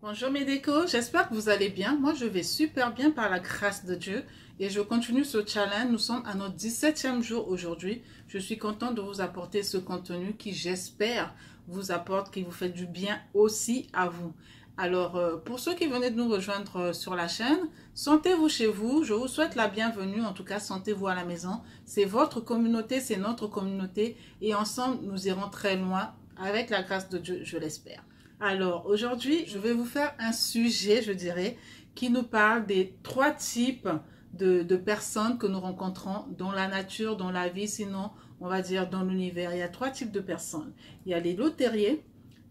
Bonjour mes décos, j'espère que vous allez bien. Moi je vais super bien par la grâce de Dieu et je continue ce challenge. Nous sommes à notre 17e jour aujourd'hui. Je suis contente de vous apporter ce contenu qui j'espère vous apporte, qui vous fait du bien aussi à vous. Alors pour ceux qui venaient de nous rejoindre sur la chaîne, sentez-vous chez vous. Je vous souhaite la bienvenue, en tout cas sentez-vous à la maison. C'est votre communauté, c'est notre communauté et ensemble nous irons très loin avec la grâce de Dieu, je l'espère. Alors, aujourd'hui, je vais vous faire un sujet, je dirais, qui nous parle des 3 types de personnes que nous rencontrons dans la nature, dans la vie, sinon, on va dire dans l'univers. Il y a 3 types de personnes. Il y a les loteriers,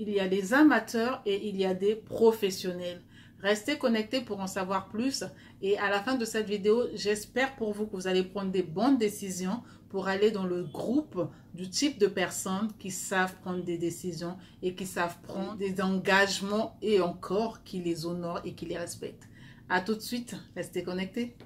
il y a les amateurs et il y a des professionnels. Restez connectés pour en savoir plus et à la fin de cette vidéo, j'espère pour vous que vous allez prendre des bonnes décisions pour aller dans le groupe du type de personnes qui savent prendre des décisions et qui savent prendre des engagements et encore qui les honorent et qui les respectent. À tout de suite, restez connectés.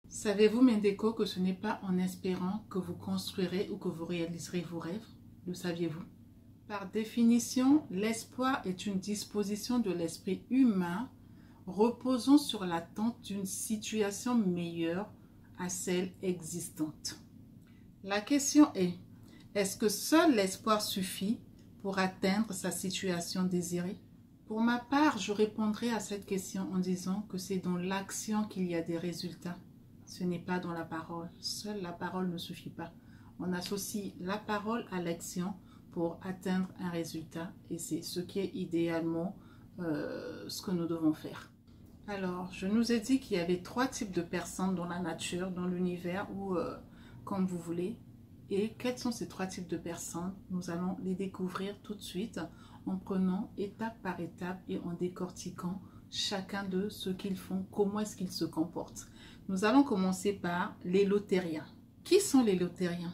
Savez-vous, mes décos, que ce n'est pas en espérant que vous construirez ou que vous réaliserez vos rêves? Le saviez-vous? Par définition, l'espoir est une disposition de l'esprit humain reposant sur l'attente d'une situation meilleure à celle existante. La question est-ce que seul l'espoir suffit pour atteindre sa situation désirée? Pour ma part, je répondrai à cette question en disant que c'est dans l'action qu'il y a des résultats. Ce n'est pas dans la parole. Seule la parole ne suffit pas. On associe la parole à l'action pour atteindre un résultat et c'est ce qui est idéalement ce que nous devons faire. Alors, je nous ai dit qu'il y avait 3 types de personnes dans la nature, dans l'univers ou comme vous voulez. Et quels sont ces 3 types de personnes? Nous allons les découvrir tout de suite en prenant étape par étape et en décortiquant chacun de ce qu'ils font, comment est-ce qu'ils se comportent. Nous allons commencer par les lotériens. Qui sont les lotériens?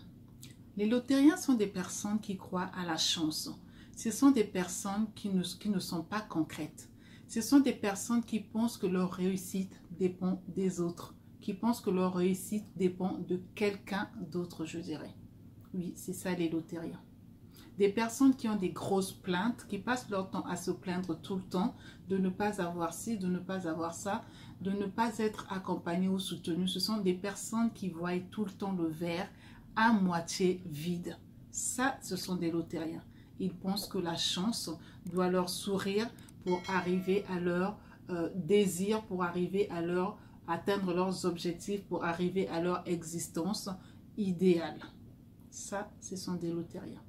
Les lotériens sont des personnes qui croient à la chance. Ce sont des personnes qui ne sont pas concrètes. Ce sont des personnes qui pensent que leur réussite dépend des autres, qui pensent que leur réussite dépend de quelqu'un d'autre, je dirais. Oui, c'est ça les lotériens. Des personnes qui ont des grosses plaintes, qui passent leur temps à se plaindre tout le temps, de ne pas avoir ci, de ne pas avoir ça, de ne pas être accompagnées ou soutenues. Ce sont des personnes qui voient tout le temps le verre à moitié vide. Ça, ce sont des lotériens. Ils pensent que la chance doit leur sourire pour arriver à leur désir, pour arriver à atteindre leurs objectifs, pour arriver à leur existence idéale. Ça, ce sont des lotériens.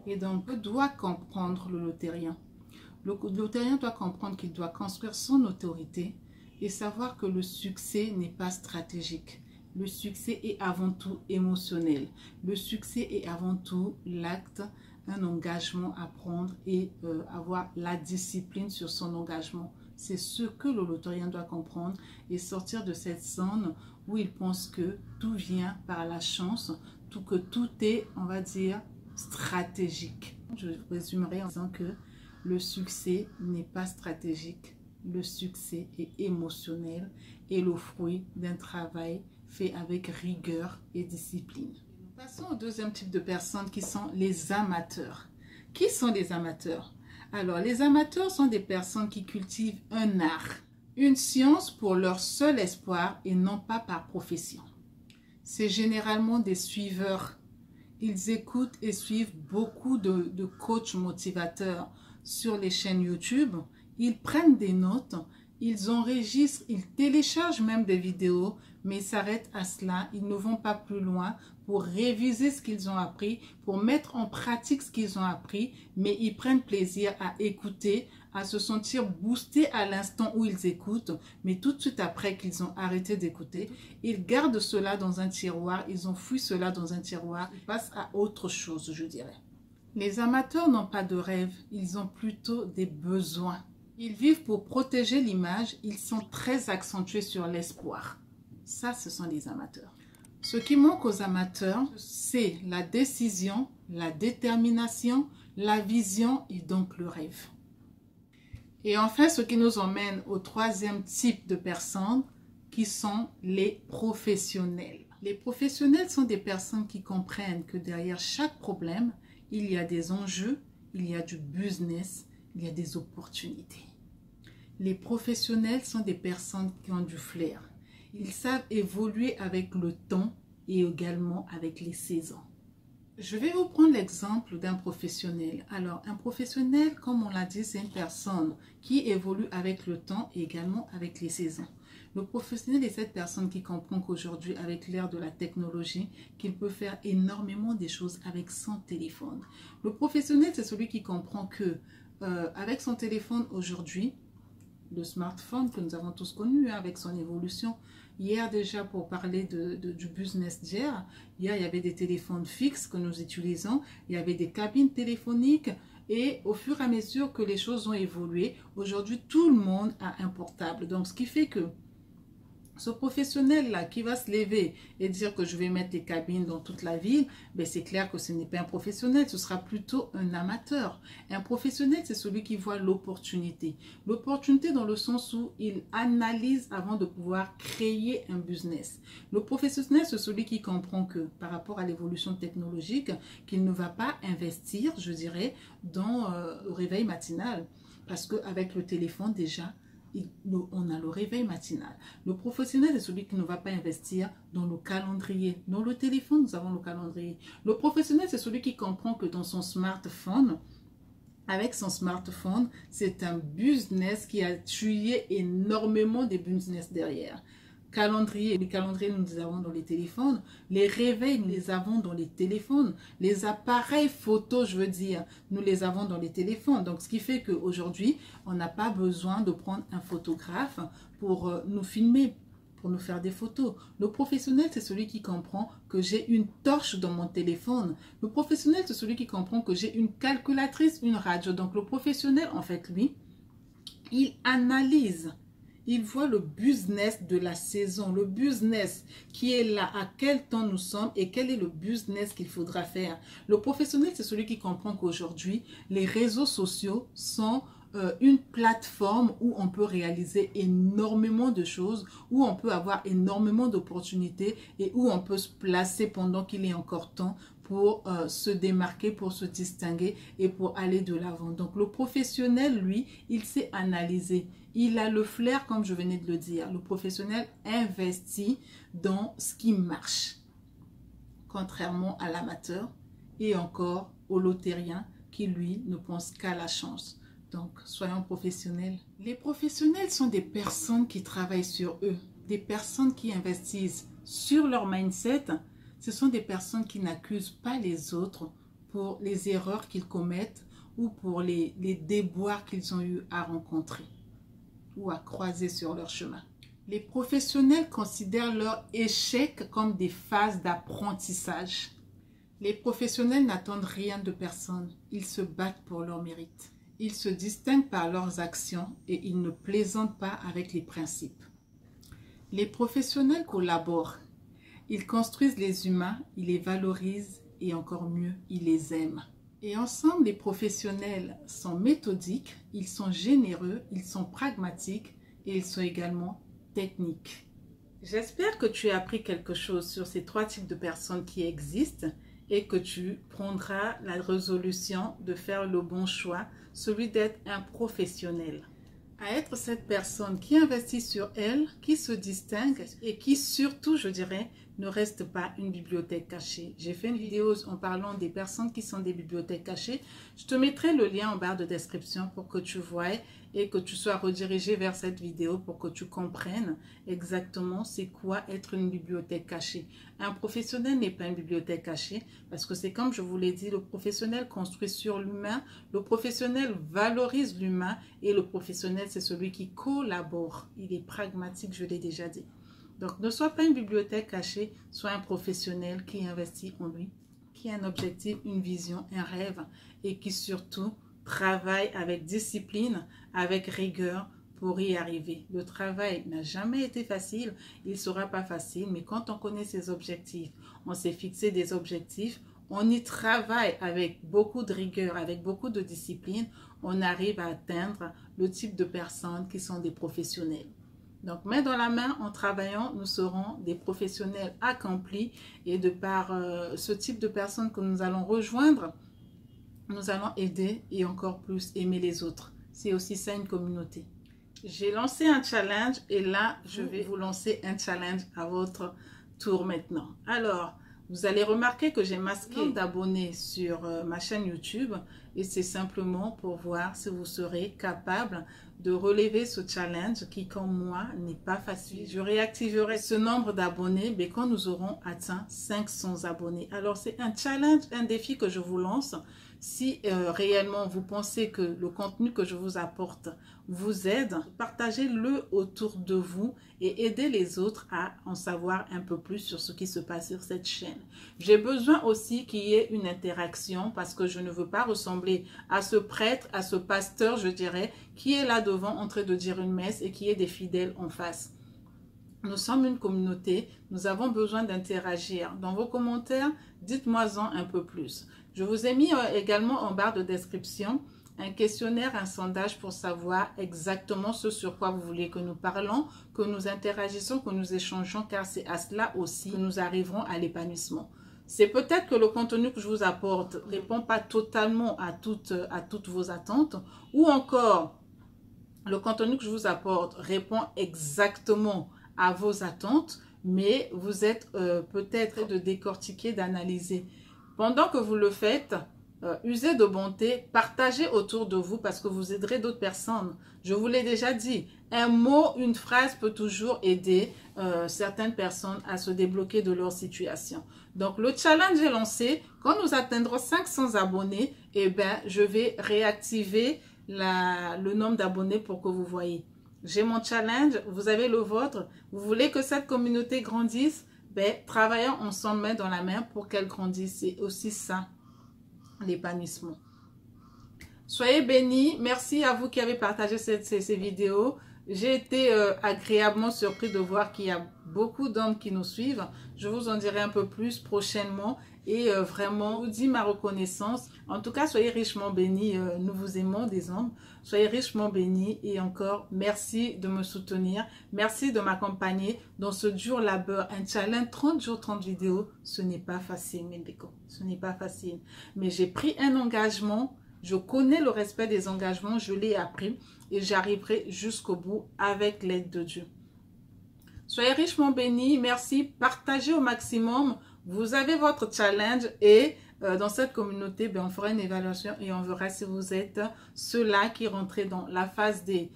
Et donc, on doit comprendre le lotérien. Le lotérien doit comprendre qu'il doit construire son autorité et savoir que le succès n'est pas stratégique. Le succès est avant tout émotionnel. Le succès est avant tout l'acte, un engagement à prendre et avoir la discipline sur son engagement. C'est ce que le lotérien doit comprendre et sortir de cette zone où il pense que tout vient par la chance, que tout est, on va dire, stratégique. Je résumerai en disant que le succès n'est pas stratégique. Le succès est émotionnel et le fruit d'un travail fait avec rigueur et discipline. Passons au deuxième type de personnes qui sont les amateurs. Qui sont les amateurs? Alors, les amateurs sont des personnes qui cultivent un art, une science pour leur seul espoir et non pas par profession. C'est généralement des suiveurs. Ils écoutent et suivent beaucoup de coachs motivateurs sur les chaînes YouTube. Ils prennent des notes, ils enregistrent, ils téléchargent même des vidéos, mais ils s'arrêtent à cela. Ils ne vont pas plus loin pour réviser ce qu'ils ont appris, pour mettre en pratique ce qu'ils ont appris, mais ils prennent plaisir à écouter, à se sentir boostés à l'instant où ils écoutent, mais tout de suite après qu'ils ont arrêté d'écouter, ils gardent cela dans un tiroir, ils ont fouillé cela dans un tiroir, ils passent à autre chose, je dirais. Les amateurs n'ont pas de rêve, ils ont plutôt des besoins. Ils vivent pour protéger l'image, ils sont très accentués sur l'espoir. Ça, ce sont les amateurs. Ce qui manque aux amateurs, c'est la décision, la détermination, la vision et donc le rêve. Et enfin, ce qui nous emmène au 3e type de personnes, qui sont les professionnels. Les professionnels sont des personnes qui comprennent que derrière chaque problème, il y a des enjeux, il y a du business, il y a des opportunités. Les professionnels sont des personnes qui ont du flair. Ils savent évoluer avec le temps et également avec les saisons. Je vais vous prendre l'exemple d'un professionnel. Alors, un professionnel, comme on l'a dit, c'est une personne qui évolue avec le temps et également avec les saisons. Le professionnel est cette personne qui comprend qu'aujourd'hui, avec l'ère de la technologie, qu'il peut faire énormément de choses avec son téléphone. Le professionnel, c'est celui qui comprend que avec son téléphone aujourd'hui, le smartphone que nous avons tous connu avec son évolution. Hier déjà, pour parler du business d'hier, hier il y avait des téléphones fixes que nous utilisons, il y avait des cabines téléphoniques et au fur et à mesure que les choses ont évolué, aujourd'hui tout le monde a un portable. Donc ce qui fait que ce professionnel-là qui va se lever et dire que je vais mettre des cabines dans toute la ville, ben c'est clair que ce n'est pas un professionnel, ce sera plutôt un amateur. Un professionnel, c'est celui qui voit l'opportunité. L'opportunité dans le sens où il analyse avant de pouvoir créer un business. Le professionnel, c'est celui qui comprend que par rapport à l'évolution technologique, qu'il ne va pas investir, je dirais, dans le réveil matinal. Parce qu'avec le téléphone déjà, on a le réveil matinal. Le professionnel est celui qui ne va pas investir dans le calendrier. Dans le téléphone, nous avons le calendrier. Le professionnel, c'est celui qui comprend que dans son smartphone, avec son smartphone, c'est un business qui a tué énormément de business derrière. Calendrier, les calendriers nous les avons dans les téléphones, les réveils nous les avons dans les téléphones, les appareils photo, je veux dire, nous les avons dans les téléphones. Donc ce qui fait qu'aujourd'hui, on n'a pas besoin de prendre un photographe pour nous filmer, pour nous faire des photos. Le professionnel, c'est celui qui comprend que j'ai une torche dans mon téléphone. Le professionnel, c'est celui qui comprend que j'ai une calculatrice, une radio. Donc le professionnel, en fait, lui, il analyse. Il voit le business de la saison, le business qui est là, à quel temps nous sommes et quel est le business qu'il faudra faire. Le professionnel, c'est celui qui comprend qu'aujourd'hui, les réseaux sociaux sont une plateforme où on peut réaliser énormément de choses, où on peut avoir énormément d'opportunités et où on peut se placer pendant qu'il est encore temps pour se démarquer, pour se distinguer et pour aller de l'avant. Donc le professionnel, lui, il sait analyser. Il a le flair, comme je venais de le dire. Le professionnel investit dans ce qui marche, contrairement à l'amateur et encore au lotérien qui, lui, ne pense qu'à la chance. Donc, soyons professionnels. Les professionnels sont des personnes qui travaillent sur eux, des personnes qui investissent sur leur mindset. Ce sont des personnes qui n'accusent pas les autres pour les erreurs qu'ils commettent ou pour les déboires qu'ils ont eu à rencontrer ou à croiser sur leur chemin. Les professionnels considèrent leur échec comme des phases d'apprentissage. Les professionnels n'attendent rien de personne. Ils se battent pour leur mérite. Ils se distinguent par leurs actions et ils ne plaisantent pas avec les principes. Les professionnels collaborent. Ils construisent les humains, ils les valorisent et encore mieux, ils les aiment. Et ensemble, les professionnels sont méthodiques, ils sont généreux, ils sont pragmatiques et ils sont également techniques. J'espère que tu as appris quelque chose sur ces 3 types de personnes qui existent et que tu prendras la résolution de faire le bon choix, celui d'être un professionnel. À être cette personne qui investit sur elle, qui se distingue et qui surtout, je dirais, ne reste pas une bibliothèque cachée. J'ai fait une vidéo en parlant des personnes qui sont des bibliothèques cachées. Je te mettrai le lien en barre de description pour que tu voies et que tu sois redirigé vers cette vidéo pour que tu comprennes exactement c'est quoi être une bibliothèque cachée. Un professionnel n'est pas une bibliothèque cachée parce que c'est comme je vous l'ai dit, le professionnel construit sur l'humain, le professionnel valorise l'humain et le professionnel c'est celui qui collabore. Il est pragmatique, je l'ai déjà dit. Donc, ne sois pas une bibliothèque cachée, sois un professionnel qui investit en lui, qui a un objectif, une vision, un rêve et qui surtout travaille avec discipline, avec rigueur pour y arriver. Le travail n'a jamais été facile, il ne sera pas facile, mais quand on connaît ses objectifs, on s'est fixé des objectifs, on y travaille avec beaucoup de rigueur, avec beaucoup de discipline, on arrive à atteindre le type de personnes qui sont des professionnels. Donc, main dans la main, en travaillant, nous serons des professionnels accomplis. Et de par ce type de personnes que nous allons rejoindre, nous allons aider et encore plus aimer les autres. C'est aussi ça une communauté. J'ai lancé un challenge et là, je vais vous lancer un challenge à votre tour maintenant. Alors, vous allez remarquer que j'ai masqué d'abonnés sur ma chaîne YouTube et c'est simplement pour voir si vous serez capable de relever ce challenge qui, comme moi, n'est pas facile. Je réactiverai ce nombre d'abonnés quand nous aurons atteint 500 abonnés. Alors, c'est un challenge, un défi que je vous lance. Si réellement vous pensez que le contenu que je vous apporte vous aide, partagez-le autour de vous et aidez les autres à en savoir un peu plus sur ce qui se passe sur cette chaîne. J'ai besoin aussi qu'il y ait une interaction parce que je ne veux pas ressembler à ce prêtre, à ce pasteur, je dirais, qui est là devant en train de dire une messe et qui est des fidèles en face. Nous sommes une communauté, nous avons besoin d'interagir. Dans vos commentaires, dites-moi-en un peu plus. Je vous ai mis également en barre de description un questionnaire, un sondage pour savoir exactement ce sur quoi vous voulez que nous parlons, que nous interagissions, que nous échangeons, car c'est à cela aussi que nous arriverons à l'épanouissement. C'est peut-être que le contenu que je vous apporte ne répond pas totalement à toutes vos attentes, ou encore le contenu que je vous apporte répond exactement à vos attentes, mais vous êtes peut-être de décortiquer, d'analyser. Pendant que vous le faites, usez de bonté, partagez autour de vous parce que vous aiderez d'autres personnes. Je vous l'ai déjà dit, un mot, une phrase peut toujours aider certaines personnes à se débloquer de leur situation. Donc, le challenge est lancé. Quand nous atteindrons 500 abonnés, eh ben, je vais réactiver le nombre d'abonnés pour que vous voyez. J'ai mon challenge, vous avez le vôtre. Vous voulez que cette communauté grandisse? Ben, travaillons ensemble main dans la main pour qu'elle grandisse. C'est aussi ça, l'épanouissement. Soyez bénis. Merci à vous qui avez partagé ces vidéos. J'ai été agréablement surpris de voir qu'il y a beaucoup d'hommes qui nous suivent. Je vous en dirai un peu plus prochainement. Et vraiment, je vous dis ma reconnaissance. En tout cas, soyez richement bénis. Nous vous aimons des hommes. Soyez richement bénis. Et encore, merci de me soutenir. Merci de m'accompagner dans ce dur labeur. Un challenge 30 jours, 30 vidéos. Ce n'est pas facile, mes bécos. Ce n'est pas facile. Mais j'ai pris un engagement. Je connais le respect des engagements. Je l'ai appris. Et j'arriverai jusqu'au bout avec l'aide de Dieu. Soyez richement bénis. Merci. Partagez au maximum. Vous avez votre challenge et dans cette communauté, ben, on fera une évaluation et on verra si vous êtes ceux-là qui rentrent dans la phase des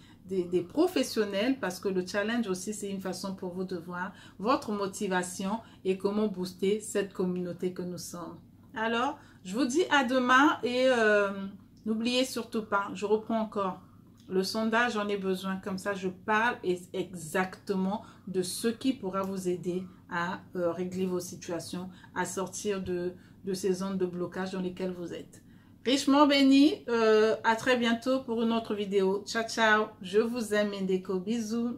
professionnels parce que le challenge aussi, c'est une façon pour vous de voir votre motivation et comment booster cette communauté que nous sommes. Alors, je vous dis à demain et n'oubliez surtout pas, je reprends encore. Le sondage, j'en ai besoin. Comme ça, je parle exactement de ce qui pourra vous aider à régler vos situations, à sortir de ces zones de blocage dans lesquelles vous êtes. Richement béni. À très bientôt pour une autre vidéo. Ciao, ciao. Je vous aime, Ndeko. Bisous.